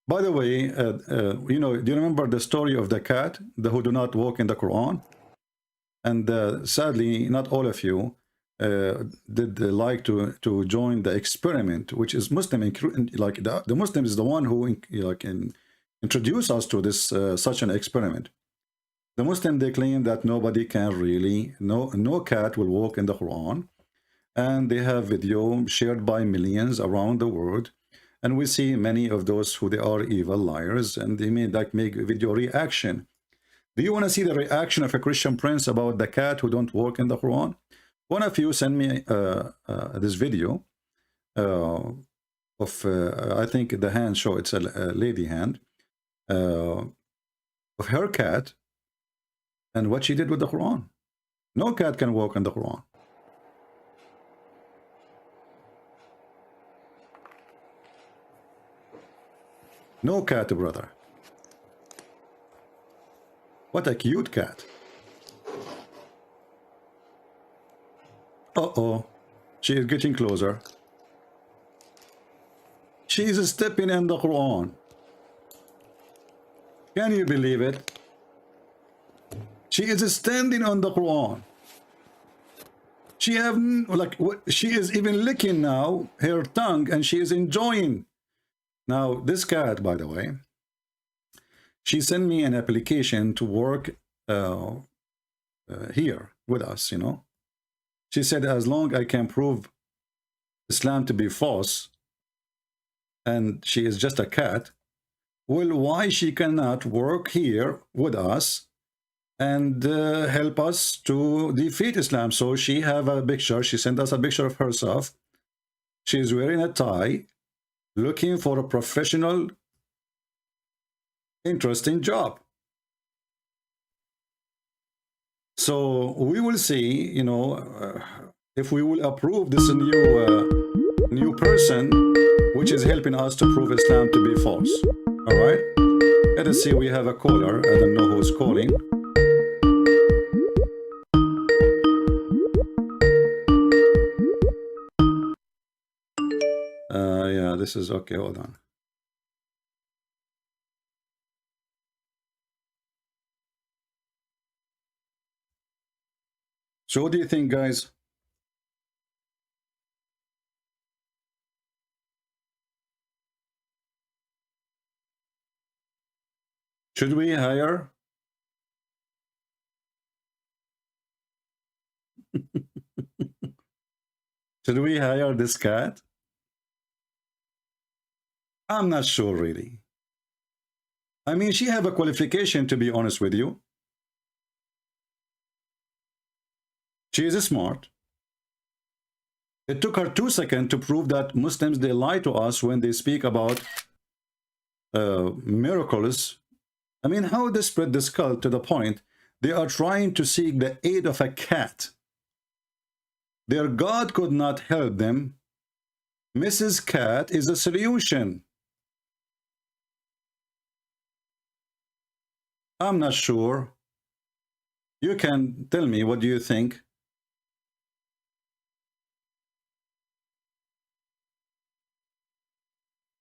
By the way, you know, do you remember the story of the cat who do not walk in the Quran? And sadly, not all of you did like to join the experiment, which is Muslim. Like the Muslim is the one who introduce us to this such an experiment. The Muslim, they claim that nobody can really, no cat will walk in the Quran, and they have video shared by millions around the world. And we see many of those who they are evil liars, and they may like make video reaction. Do you want to see the reaction of a Christian prince about the cat who don't walk in the Quran? One of you send me this video of I think the hand show, it's a lady hand of her cat and what she did with the Quran. No cat can walk in the Quran. No cat, brother. What a cute cat. Uh-oh. She is getting closer. She is stepping in the Quran. Can you believe it? She is standing on the Quran. She have like she is even licking now her tongue, and she is enjoying. Now this cat, by the way, she sent me an application to work here with us, you know. She said, as long I can prove Islam to be false, and she is just a cat, well, why she cannot work here with us and help us to defeat Islam? So she have a picture. She sent us a picture of herself. She's wearing a tie, looking for a professional, interesting job. So we will see, you know, if we will approve this new person, which is helping us to prove Islam to be false. All right. Let us see. We have a caller. I don't know who's calling. Yeah, this is okay. Hold on. So what do you think, guys? Should we hire? Should we hire this cat? I'm not sure, really. I mean, she have a qualification, to be honest with you. She is smart. It took her 2 seconds to prove that Muslims, they lie to us when they speak about miracles. I mean, how they spread this cult to the point they are trying to seek the aid of a cat. Their God could not help them. Mrs. Cat is a solution. I'm not sure. You can tell me, what do you think?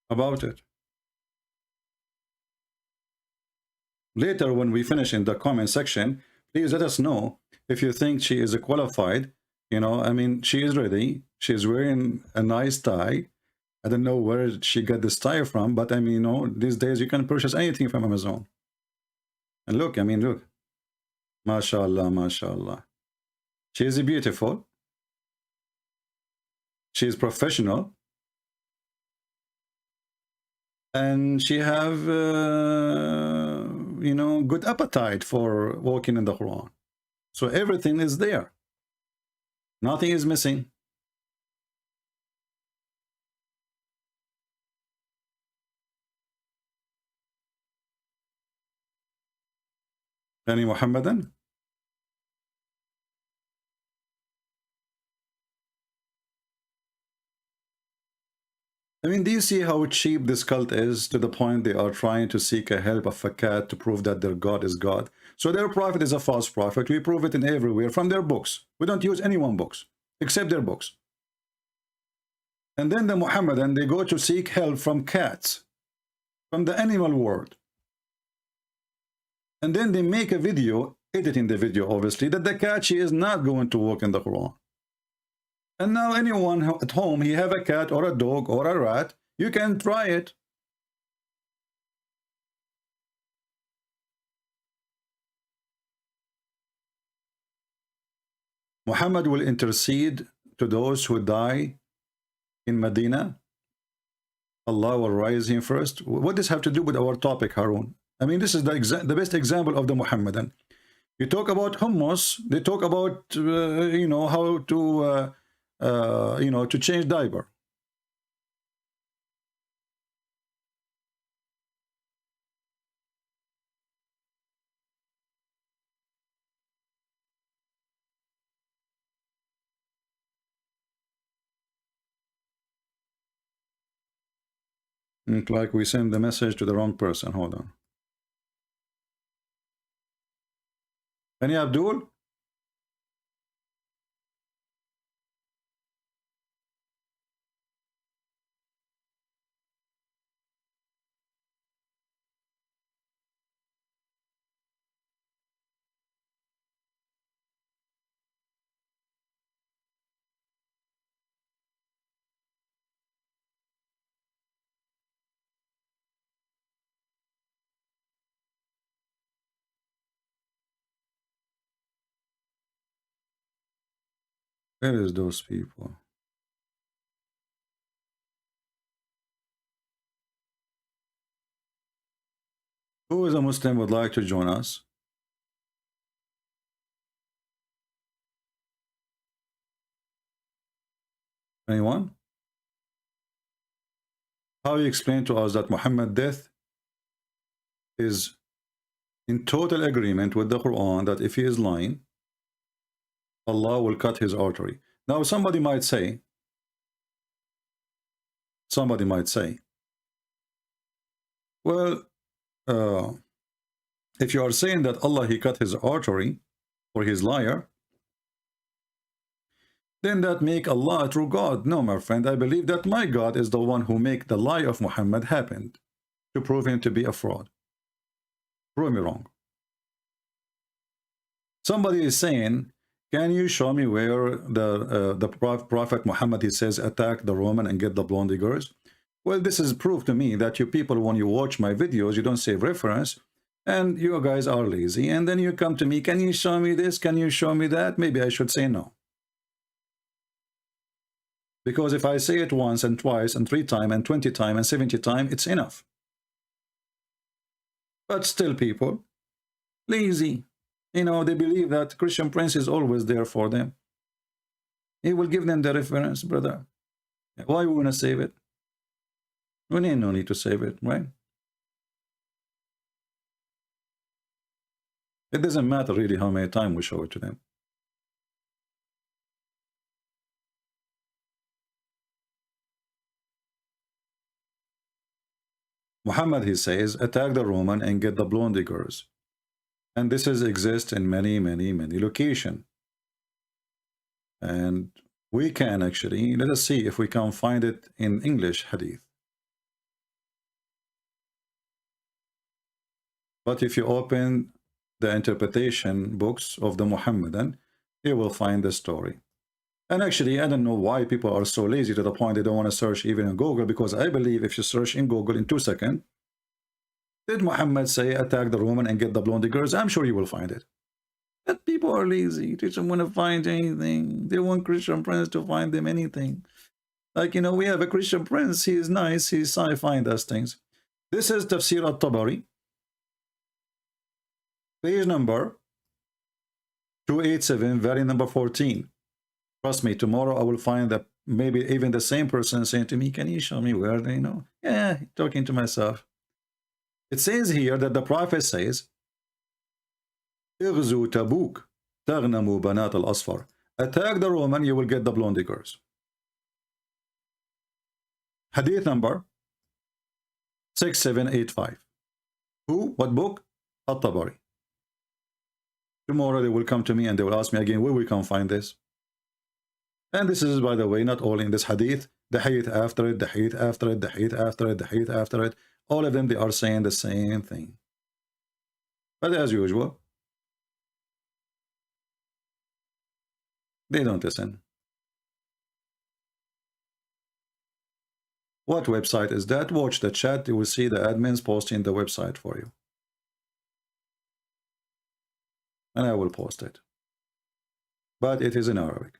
About it. Later, when we finish in the comment section, please let us know if you think she is qualified. You know, I mean, she is ready. She's wearing a nice tie. I don't know where she got this tie from, but I mean, you know, these days you can purchase anything from Amazon. And look, I mean, look. MashaAllah, MashaAllah. She is beautiful. She is professional. And she have, you know, good appetite for walking in the Quran. So everything is there. Nothing is missing. Any Muhammadan? I mean, do you see how cheap this cult is, to the point they are trying to seek a help of a cat to prove that their God is God? So their prophet is a false prophet. We prove it in everywhere from their books. We don't use anyone's books except their books. And then the Muhammadan, they go to seek help from cats. from the animal world. And then they make a video, editing the video, obviously, that the cat, she is not going to walk in the Quran. And now anyone at home, he have a cat or a dog or a rat, you can try it. Muhammad will intercede to those who die in Medina. Allah will rise him first. What does this have to do with our topic, Harun? I mean, this is the best example of the Muhammadan. You talk about hummus, they talk about, you know, how to, you know, to change diaper. Look like we send the message to the wrong person. Hold on. Any Abdul? Where is those people? Who is a Muslim would like to join us? Anyone? How you explain to us that Muhammad's death is in total agreement with the Quran, that if he is lying, Allah will cut his artery. Now somebody might say, well, if you are saying that Allah, he cut his artery, or his liar, then that make Allah a true God. No, my friend, I believe that my God is the one who make the lie of Muhammad happen, to prove him to be a fraud. Prove me wrong. Somebody is saying, can you show me where the Prophet Muhammad, he says, attack the Roman and get the blonde girls? Well, this is proof to me that you people, when you watch my videos, you don't save reference, and you guys are lazy, and then you come to me, can you show me this? Can you show me that? Maybe I should say no. Because if I say it once and twice and 3 times and 20 times and 70 times, it's enough. But still people, lazy. You know, they believe that Christian Prince is always there for them. He will give them the reference, brother. Why we want to save it? We need no need to save it, right? It doesn't matter really how many times we show it to them. Muhammad, he says, attack the Roman and get the blonde girls. And this is exists in many locations. And we can actually, let us see if we can find it in English hadith. But if you open the interpretation books of the Muhammadan, you will find the story. And actually, I don't know why people are so lazy to the point they don't want to search even in Google, because I believe if you search in Google in 2 seconds, did Muhammad say attack the Roman and get the blonde girls? I'm sure you will find it. But people are lazy. They don't want to find anything. They want Christian Prince to find them anything. Like, you know, we have a Christian Prince. He is nice. He's find us things. This is Tafsir al-Tabari. Page number 287, very number 14. Trust me, tomorrow I will find that maybe even the same person saying to me, can you show me where they know? Yeah, talking to myself. It says here that the Prophet says, اغزو تبوك تغنموا بنات الأصفر. Attack the Roman, you will get the blonde girls. Hadith number 6785. Who? What book? Al-Tabari. Tomorrow they will come to me and they will ask me again, where we can find this? And this is, by the way, not all in this hadith, the hadith after it, the hadith after it, the hadith after it, the hadith after it. All of them, they are saying the same thing. But as usual, they don't listen. What website is that? Watch the chat. You will see the admins posting the website for you. And I will post it. But it is in Arabic.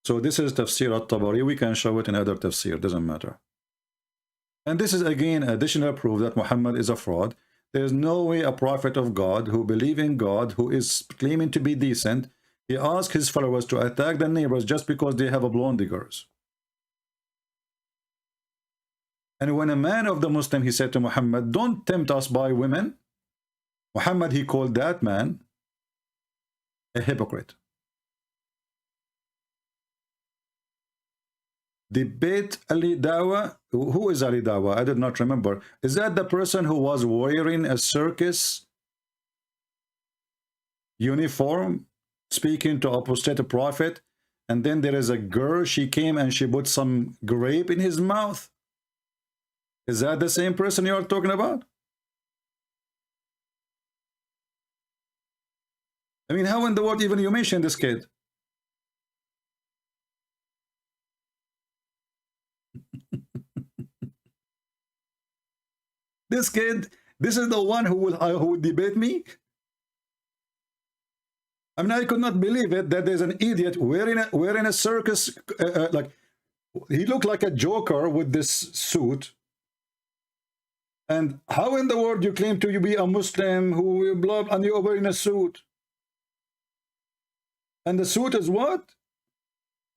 So this is Tafsir al-Tabari. We can show it in other tafsir. Doesn't matter. And this is again additional proof that Muhammad is a fraud. There is no way a prophet of God who believes in God, who is claiming to be decent, he asked his followers to attack the neighbors just because they have a blonde diggers. And when a man of the Muslim, he said to Muhammad, don't tempt us by women, Muhammad, he called that man a hypocrite. Debate Ali Dawa. Who is Ali Dawa? I did not remember. Is that the person who was wearing a circus uniform, speaking to apostate prophet, and then there is a girl, she came and she put some grape in his mouth? Is that the same person you are talking about? I mean, how in the world even you mention this kid? This kid, this is the one who will debate me? I mean, I could not believe it that there's an idiot wearing a circus, like he looked like a joker with this suit. And how in the world you claim to be a Muslim who blah, and you're wearing a suit? And the suit is what?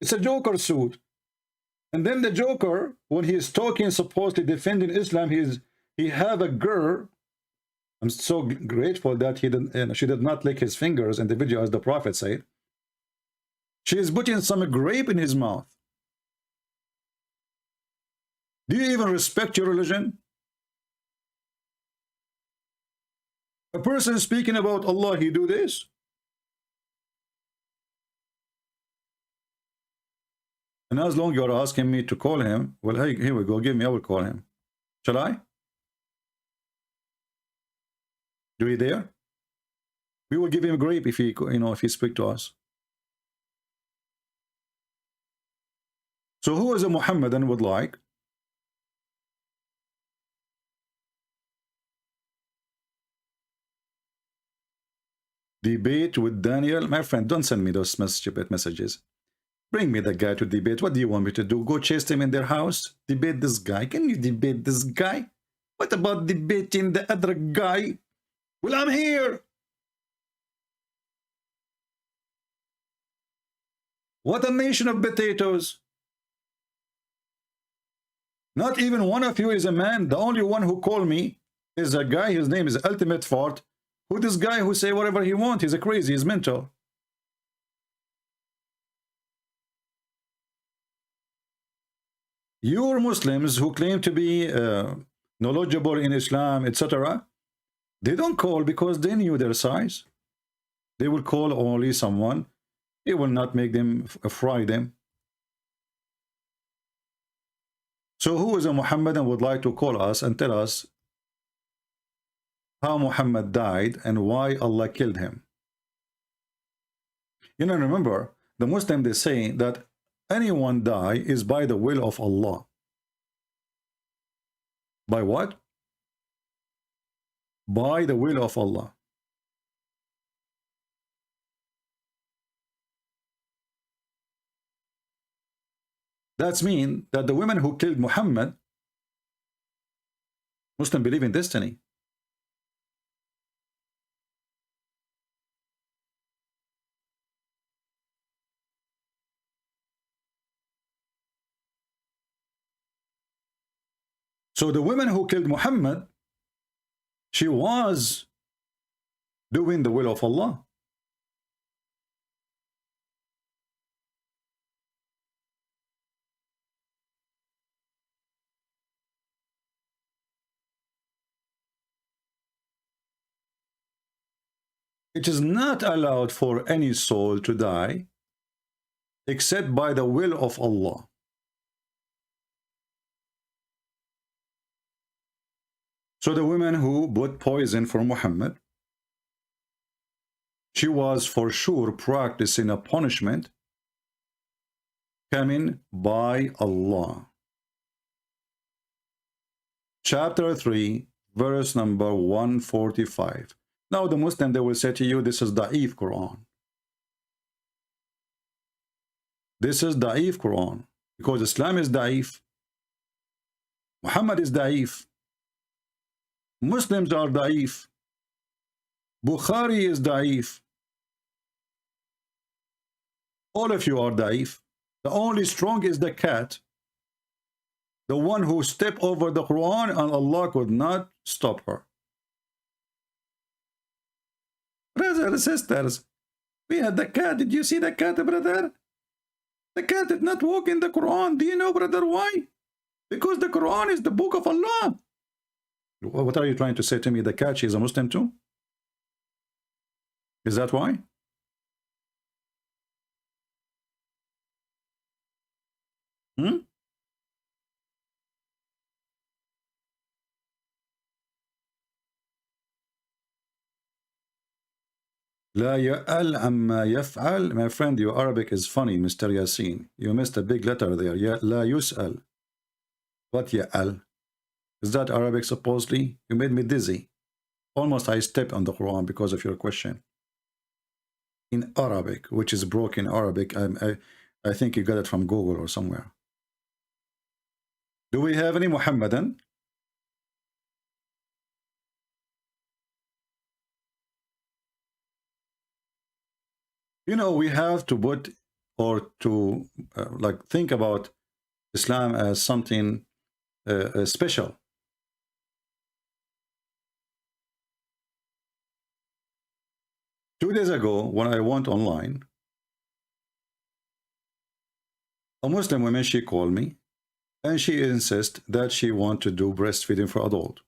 It's a joker suit. And then the joker, when he is talking, supposedly defending Islam, he have a girl. I'm so grateful that she did not lick his fingers in the video, as the Prophet said. She is putting some grape in his mouth. Do you even respect your religion? A person speaking about Allah, he do this? And as long as you're asking me to call him, well, hey, here we go, give me, I will call him. Shall I? Do we dare? We will give him a grape if he, if he speak to us. So who is a Muhammadan would like? Debate with Daniel? My friend, don't send me those stupid messages. Bring me the guy to debate. What do you want me to do? Go chase them in their house? Debate this guy? Can you debate this guy? What about debating the other guy? Well, I'm here. What a nation of potatoes. Not even one of you is a man. The only one who called me is a guy. His name is Ultimate Fart. Who this guy who say whatever he wants? He's a crazy. He's mental. Your Muslims who claim to be knowledgeable in Islam, etc., they don't call because they knew their size. They will call only someone. It will not make them fry them. So who is a Muhammadan would like to call us and tell us how Muhammad died and why Allah killed him? Remember, the Muslim, they say that anyone die is by the will of Allah. By what? By the will of Allah. That's mean that the women who killed Muhammad, Muslims believe in destiny. So the woman who killed Muhammad, she was doing the will of Allah. It is not allowed for any soul to die except by the will of Allah. So the woman who put poison for Muhammad, she was for sure practicing a punishment coming by Allah. Chapter 3, verse number 145. Now the Muslim, they will say to you, this is da'if Quran. This is da'if Quran. Because Islam is da'if. Muhammad is da'if. Muslims are da'if. Bukhari is da'if. All of you are da'if. The only strong is the cat. The one who stepped over the Quran and Allah could not stop her. Brothers and sisters, we had the cat. Did you see the cat, brother? The cat did not walk in the Quran. Do you know, brother, why? Because the Quran is the book of Allah. What are you trying to say to me? The cat, she is a Muslim too? Is that why? لا يأل عما يفعل. My friend, your Arabic is funny, Mr. Yasin. You missed a big letter there. لا يسأل. What يأل? Is that Arabic supposedly? You made me dizzy. Almost I stepped on the Quran because of your question. In Arabic, which is broken Arabic. I think you got it from Google or somewhere. Do we have any Muhammadan? You know, we have to put or to like think about Islam as something special. Two days ago, when I went online, a Muslim woman, she called me and she insists that she wants to do breastfeeding for adult.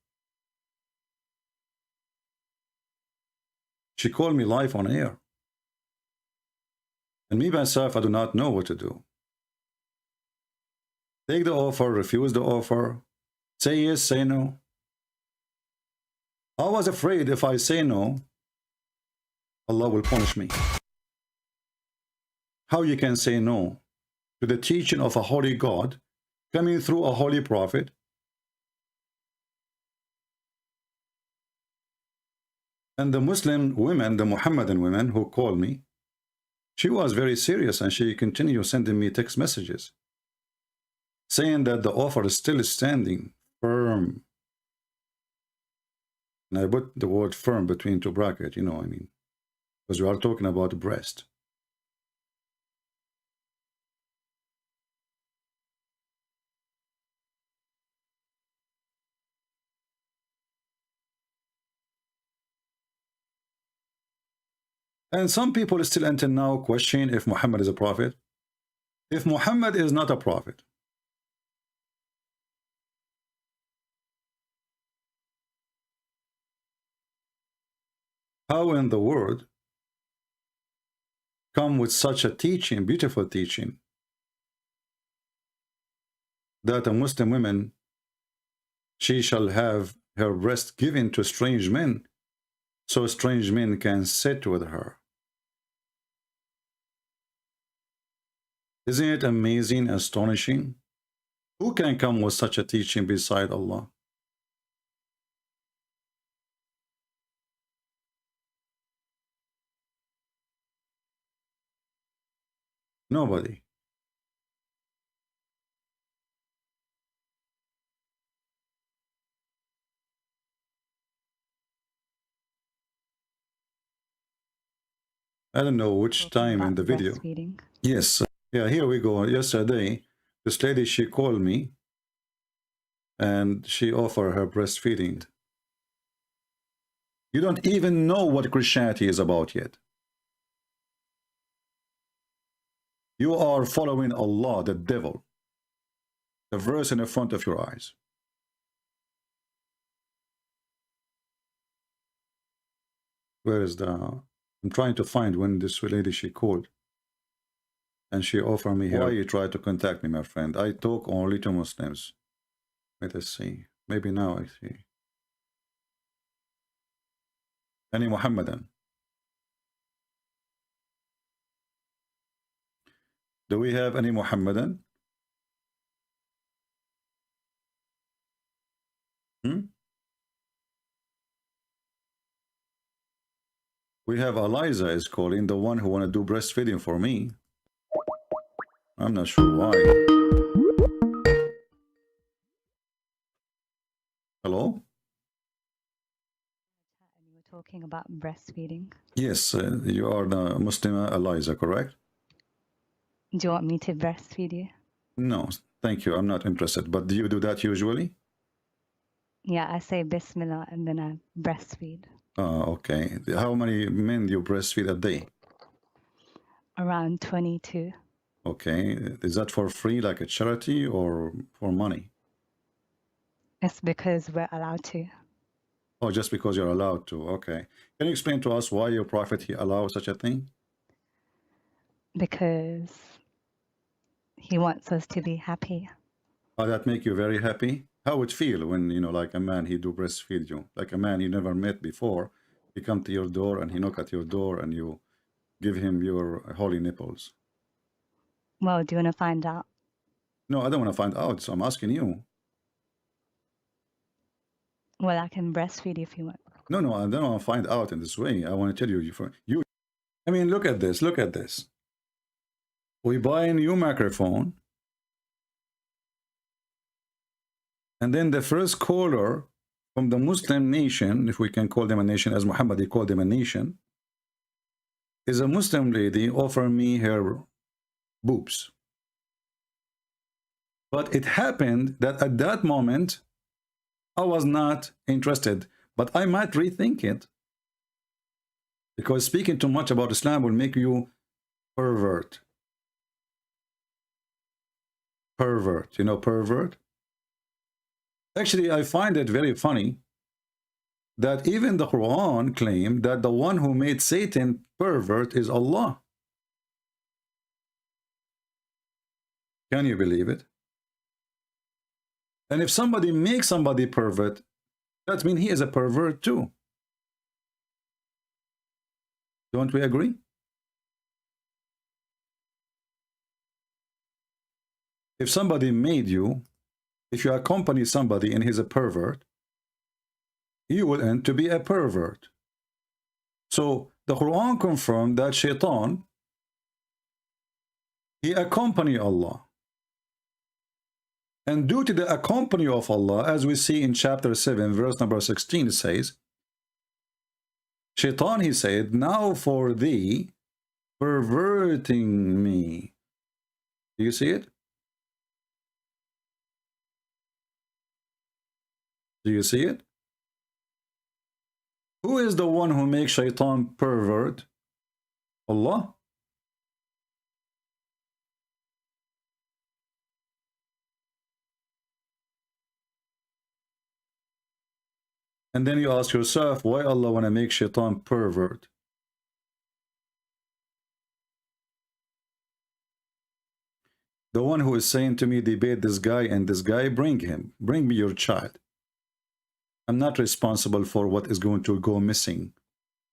She called me live on air. And me myself, I do not know what to do. Take the offer, refuse the offer, say yes, say no. I was afraid if I say no, Allah will punish me. How you can say no to the teaching of a holy God coming through a holy prophet? And the Muslim women, the Muhammadan women who called me, she was very serious and she continued sending me text messages saying that the offer is still standing firm. And I put the word firm between two brackets, you know, I mean, because we are talking about breast. And some people still until now question if Muhammad is a prophet. If Muhammad is not a prophet, how in the world come with such a teaching, beautiful teaching, that a Muslim woman, she shall have her breast given to strange men, so strange men can sit with her? Isn't it amazing, astonishing? Who can come with such a teaching beside Allah? Nobody. I don't know which time in the video. Yes. Yeah, here we go. Yesterday, this lady, she called me and she offered her breastfeeding. You don't even know what Christianity is about yet. You are following Allah, the devil. The verse in the front of your eyes. Where is the... I'm trying to find when this lady, she called. And she offered me here. Why you try to contact me, my friend? I talk only to Muslims. Let us see. Maybe now I see. Any Muhammadan? Do we have any Muhammadan? We have Eliza is calling, the one who want to do breastfeeding for me. I'm not sure why. Hello? And you were talking about breastfeeding. Yes, you are the Muslim Eliza, correct? Do you want me to breastfeed you? No, thank you. I'm not interested. But do you do that usually? Yeah, I say Bismillah and then I breastfeed. Okay. How many men do you breastfeed a day? Around 22. Okay. Is that for free, like a charity, or for money? It's because we're allowed to. Oh, just because you're allowed to. Okay. Can you explain to us why your prophet, he allows such a thing? Because he wants us to be happy. Oh, that make you very happy? How would it feel when, you know, like a man, he do breastfeed you? Like a man you never met before, he come to your door and he knock at your door and you give him your holy nipples. Well, do you want to find out? No, I don't want to find out, so I'm asking you. Well, I can breastfeed you if you want. No, I don't want to find out in this way. I want to tell you, I mean, look at this, look at this. We buy a new microphone, and then the first caller from the Muslim nation, if we can call them a nation, as Muhammad, he called them a nation, is a Muslim lady offer me her boobs. But it happened that at that moment, I was not interested, but I might rethink it. Because speaking too much about Islam will make you pervert. Pervert, you know, pervert? Actually, I find it very funny that even the Quran claimed that the one who made Satan pervert is Allah. Can you believe it? And if somebody makes somebody pervert, that means he is a pervert too. Don't we agree? If somebody made you, if you accompany somebody and he's a pervert, you will end to be a pervert. So the Quran confirmed that Shaitan, he accompany Allah. And due to the accompany of Allah, as we see in chapter 7, verse number 16, it says, Shaitan, he said, now for thee, perverting me. Do you see it? Do you see it? Who is the one who makes Shaitan pervert? Allah. And then you ask yourself, why Allah want to make Shaitan pervert? The one who is saying to me, debate this guy and this guy, bring him. Bring me your child. I'm not responsible for what is going to go missing.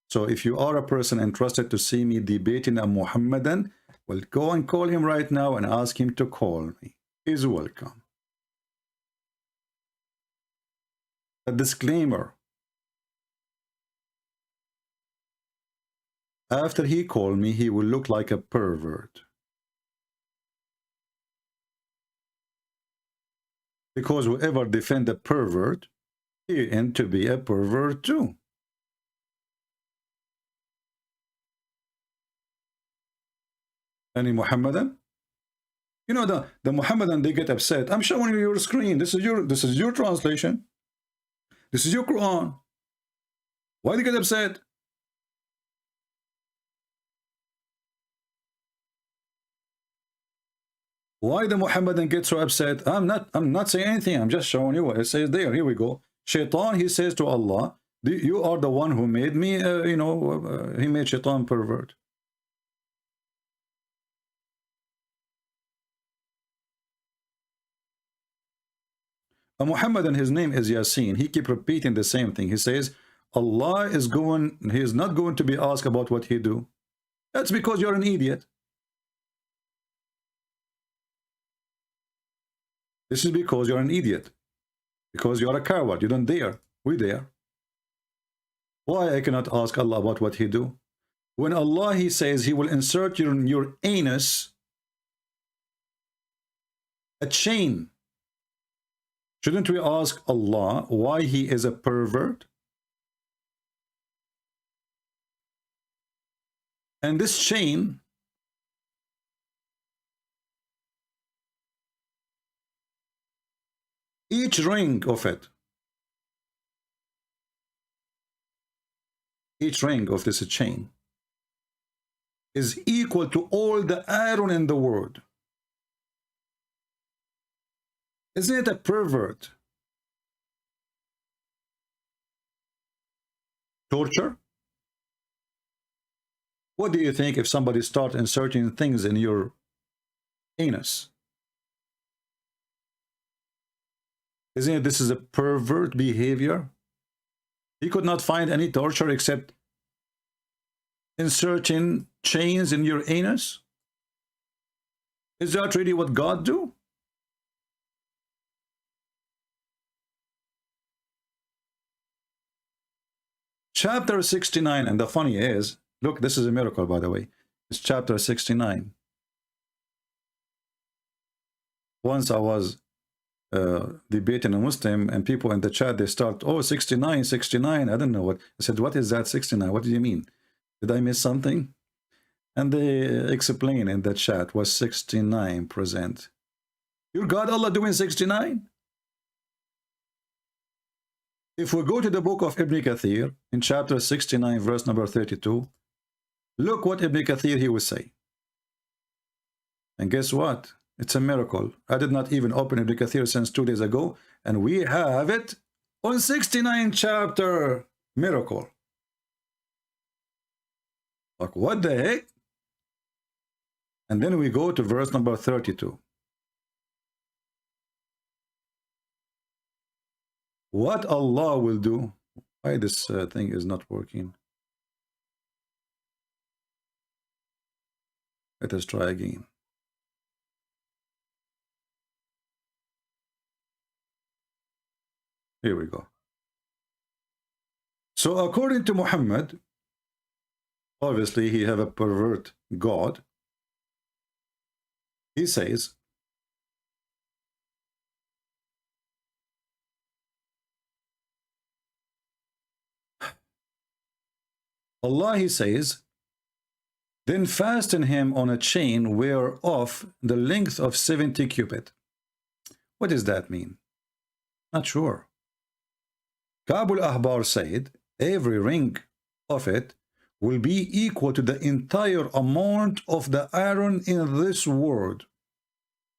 So if you are a person interested to see me debating a Muhammadan, well, go and call him right now and ask him to call me. He's welcome. A disclaimer. After he called me, he will look like a pervert. Because whoever defend a pervert, he end to be a pervert too. Any Muhammadan? You know, the Muhammadan, they get upset. I'm showing you your screen. This is your translation. This is your Quran. Why do you get upset? Why the Muhammadan get so upset? I'm not saying anything. I'm just showing you what it says there. Here we go. Shaitan, he says to Allah, you are the one who made me, he made Shaitan pervert. A Muhammadan, his name is Yasin. He keep repeating the same thing. He says, Allah is He is not going to be asked about what He do. That's because you're an idiot. This is because you're an idiot. Because you're a coward. You don't dare. We dare. Why I cannot ask Allah about what He do? When Allah, He says He will insert in your anus a chain. Shouldn't we ask Allah why He is a pervert? And this chain, each ring of it, each ring of this chain is equal to all the iron in the world. Isn't it a pervert? Torture? What do you think if somebody starts inserting things in your anus? Isn't it this is a pervert behavior? He could not find any torture except inserting chains in your anus? Is that really what God do? Chapter 69, and the funny is, look, this is a miracle, by the way. It's chapter 69. Once I was debating a Muslim, and people in the chat, they start, oh, 69, 69. I don't know what. I said, what is that 69? What do you mean? Did I miss something? And they explain in the chat was 69 present. Your God Allah doing 69? If we go to the book of Ibn Kathir, in chapter 69, verse number 32, look what Ibn Kathir he will say. And guess what? It's a miracle. I did not even open Ibn Kathir since 2 days ago, and we have it on 69 chapter. Miracle. Like, what the heck? And then we go to verse number 32. What Allah will do. Why this thing is not working? Let us try again. Here we go. So according to Muhammad, obviously he have a pervert God. He says, Allah, he says, then fasten him on a chain whereof the length of 70 cubit. What does that mean? Not sure. Ka'b al-Ahbar said, every ring of it will be equal to the entire amount of the iron in this world.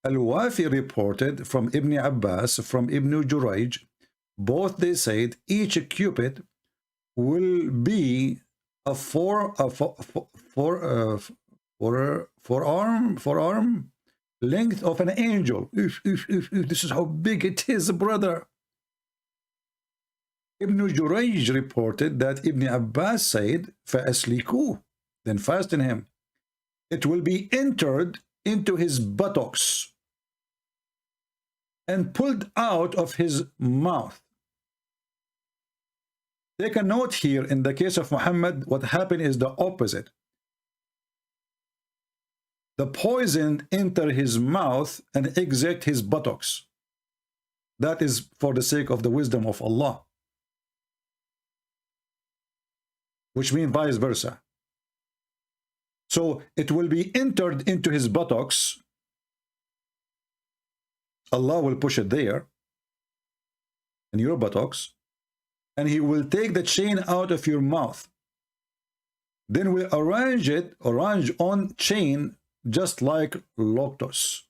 Al-Wafi reported from Ibn Abbas, from Ibn Jurayj, both they said each cubit will be a forearm length of an angel. This is how big it is, brother. Ibn Jurayj reported that Ibn Abbas said, فَأَسْلِكُوهُ, then fasten him. It will be entered into his buttocks and pulled out of his mouth. Take a note here, in the case of Muhammad, what happened is the opposite. The poison enter his mouth and exit his buttocks. That is for the sake of the wisdom of Allah. Which means vice versa. So it will be entered into his buttocks. Allah will push it there, in your buttocks, and he will take the chain out of your mouth. Then we arrange on chain just like lotus,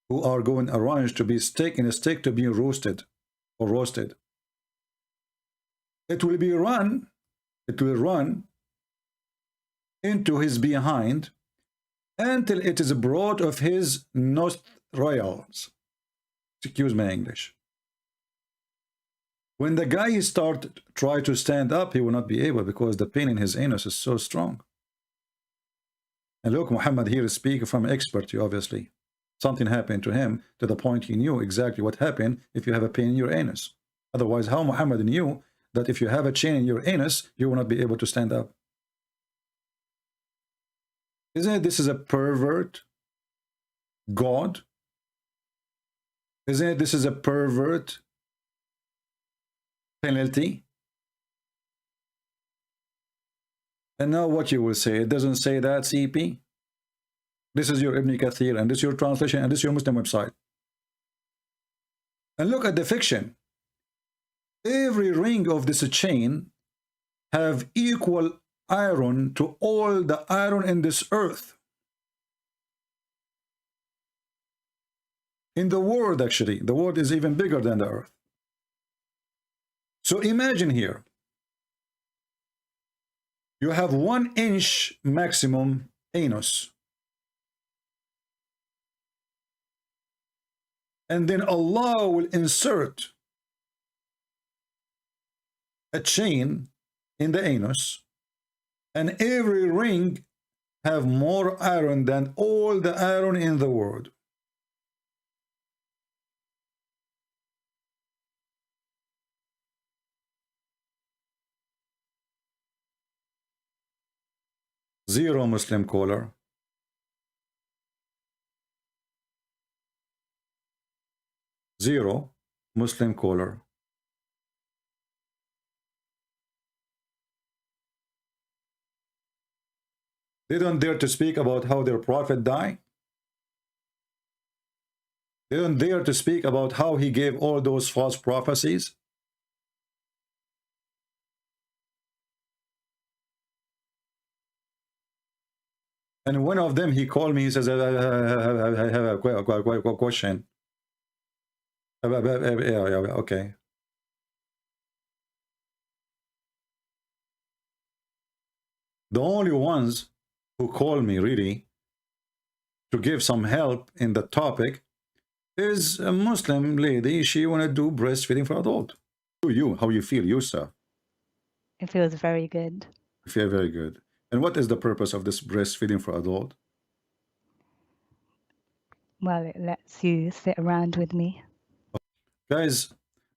who are going arranged to be steak in a steak to be roasted or roasted. It will run into his behind until it is brought of his nostrils. Excuse my English. When the guy try to stand up, he will not be able because the pain in his anus is so strong. And look, Muhammad here is speaking from expert, you obviously. Something happened to him to the point he knew exactly what happened if you have a pain in your anus. Otherwise, how Muhammad knew that if you have a chain in your anus, you will not be able to stand up? Isn't it this is a pervert God? Isn't it this is a pervert penalty? And now what you will say, it doesn't say that, CP. This is your Ibn Kathir, and this is your translation, and this is your Muslim website. And look at the fiction. Every ring of this chain have equal iron to all the iron in this earth. In the world, actually, the world is even bigger than the earth. So imagine here, you have 1 inch maximum anus. And then Allah will insert a chain in the anus, and every ring have more iron than all the iron in the world. Zero Muslim caller. Zero Muslim caller. They don't dare to speak about how their prophet died. They don't dare to speak about how he gave all those false prophecies. And one of them, he called me, he says, I have a question. Okay. The only ones who call me really to give some help in the topic is a Muslim lady. She want to do breastfeeding for adult. How you feel yourself? It feels very good. You feel very good. And what is the purpose of this breastfeeding for adult? Well, it lets you sit around with me. Guys,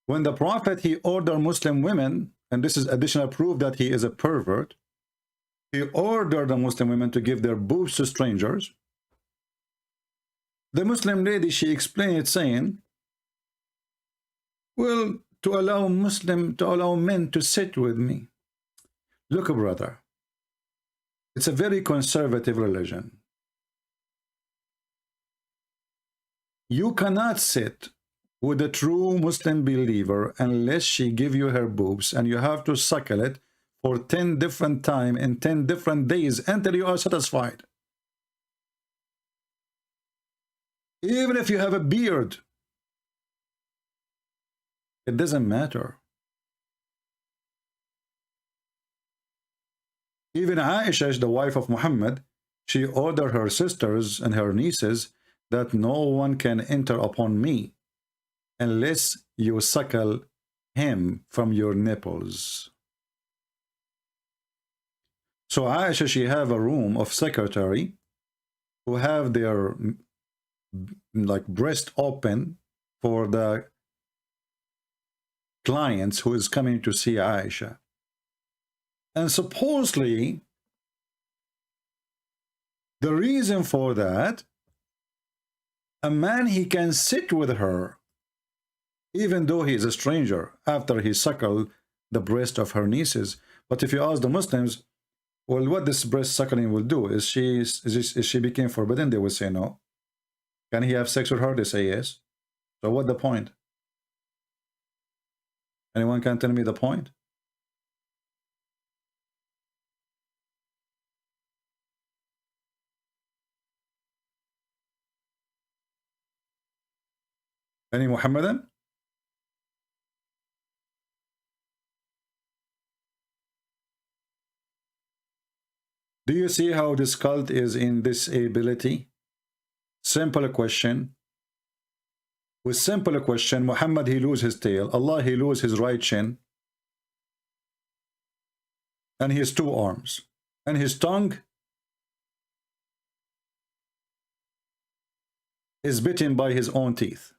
when the prophet, he ordered Muslim women, and this is additional proof that he is a pervert, he ordered the Muslim women to give their boobs to strangers. The Muslim lady, she explained it saying, well, to allow men to sit with me. Look, brother, it's a very conservative religion. You cannot sit with a true Muslim believer unless she give you her boobs, and you have to suckle it for 10 different times in 10 different days until you are satisfied. Even if you have a beard, it doesn't matter. Even Aisha, the wife of Muhammad, she ordered her sisters and her nieces that no one can enter upon me unless you suckle him from your nipples. So Aisha, she have a room of secretary who have their like breast open for the clients who is coming to see Aisha. And supposedly the reason for that, a man, he can sit with her even though he is a stranger after he suckled the breast of her nieces. But if you ask the Muslims, well, what this breast suckling will do, is she became forbidden? They will say no. Can he have sex with her? They say yes. So what the point? Anyone can tell me the point? Any Muhammadan? Do you see how this cult is in disability? Simple question. With simple question, Muhammad, he lose his tail. Allah, he lose his right chin. And his two arms. And his tongue is bitten by his own teeth.